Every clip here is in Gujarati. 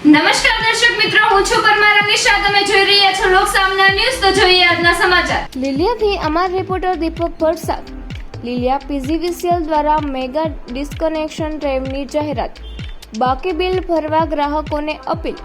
નમસ્કાર દર્શક મિત્રો, હું છું પરમાર અનિશા. તમે જોઈ રહ્યા છો લોકસામના ન્યૂઝ. તો જોઈએ આજના સમાચાર. લીલિયાથી અમારા રિપોર્ટર દીપક ભટ્ટ સાથે. લીલિયા પીજીવીસીએલ દ્વારા મેગા ડિસ્કનેક્શન ડ્રાઈવની જાહેરાત. બાકી બિલ ભરવા ગ્રાહકોને અપીલ.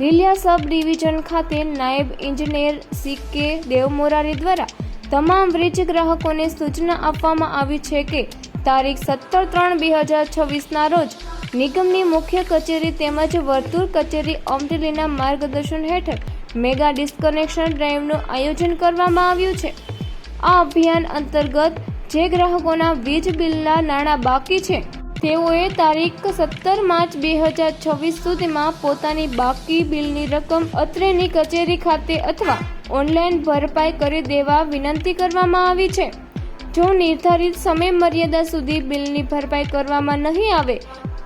લીલિયા સબ ડિવિઝન ખાતે નાયબ ઇજનેર CK દેવમોરારી દ્વારા તમામ વીજ ગ્રાહકોને સૂચના આપવામાં આવી છે કે તારીખ 17/3/2026ના રોજ નિગમની મુખ્ય કચેરી તેમજ વર્તુળ કચેરી અમરેલીના માર્ગદર્શન હેઠળ મેગા ડિસ્કનેક્શન ડ્રાઈવનું આયોજન કરવામાં આવ્યું છે. આ અભિયાન અંતર્ગત જે ગ્રાહકોના વીજ બિલના નાણાં બાકી છે તેઓએ તારીખ 17 માર્ચ 2026 સુધીમાં પોતાની બાકી બિલની રકમ અત્રેની કચેરી ખાતે અથવા ઓનલાઈન ભરપાઈ કરી દેવા વિનંતી કરવામાં આવી છે. જો નિર્ધારિત સમય મર્યાદા સુધી બિલની ભરપાઈ કરવામાં નહીં આવે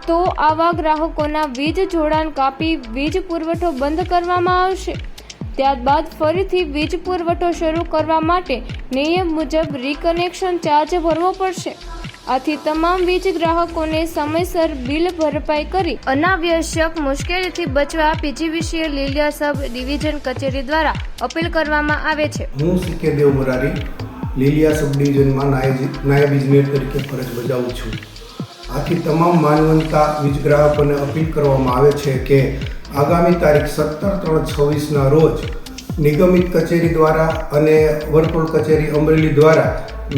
તો આવા ગ્રાહકોના વીજ જોડાણ કાપી વીજ પુરવઠો બંધ કરવામાં આવશે. ત્યારબાદ ફરીથી વીજ પુરવઠો શરૂ કરવા માટે નિયમ મુજબ રીકનેક્શન ચાર્જ ભરવો પડશે. આથી તમામ વીજ ગ્રાહકોને સમયસર બિલ ભરપાઈ કરી અનાવશ્યક મુશ્કેલીથી બચવા પીજીવીસીએલ લીલિયા સબ ડિવિઝન કચેરી દ્વારા અપીલ કરવામાં આવે છે. હું CK દેવમોરારી લીલિયા સબ ડિવિઝનમાં નાયબ ઇજનેર તરીકે ફરજ બજાવું છું. આથી તમામ માનવંતા વીજ ગ્રાહકોને અપીલ કરવામાં આવે છે કે આગામી તારીખ 17/3/26ના રોજ નિગમિત કચેરી દ્વારા અને વર્તુળ કચેરી અમરેલી દ્વારા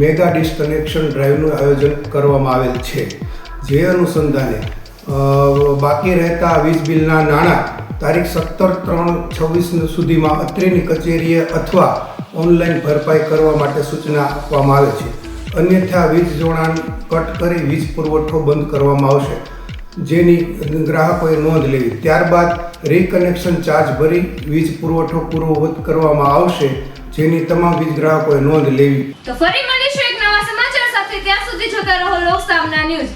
મેગા ડિસ્કનેક્શન ડ્રાઈવનું આયોજન કરવામાં આવેલ છે. જે અનુસંધાને બાકી રહેતા વીજ બિલના નાણાં તારીખ 17/3/26 સુધીમાં અત્રેની કચેરીએ અથવા ઓનલાઈન ભરપાઈ કરવા માટે સૂચના આપવામાં આવે છે. અન્યથા વીજ જોડાણ કટ કરી વીજ પુરવઠો બંધ કરવામાં આવશે, જેની ગ્રાહકોએ નોંધ લેવી. ત્યારબાદ રીકનેક્શન ચાર્જ ભરી વીજ પુરવઠો પૂર્વવત કરવામાં આવશે, જેની તમામ વીજ ગ્રાહકોએ નોંધ લેવી. તો ફરી મળીશું એક નવા સમાચાર સાથે. ત્યાં સુધી જોતા રહો લોકસામના ન્યૂઝ.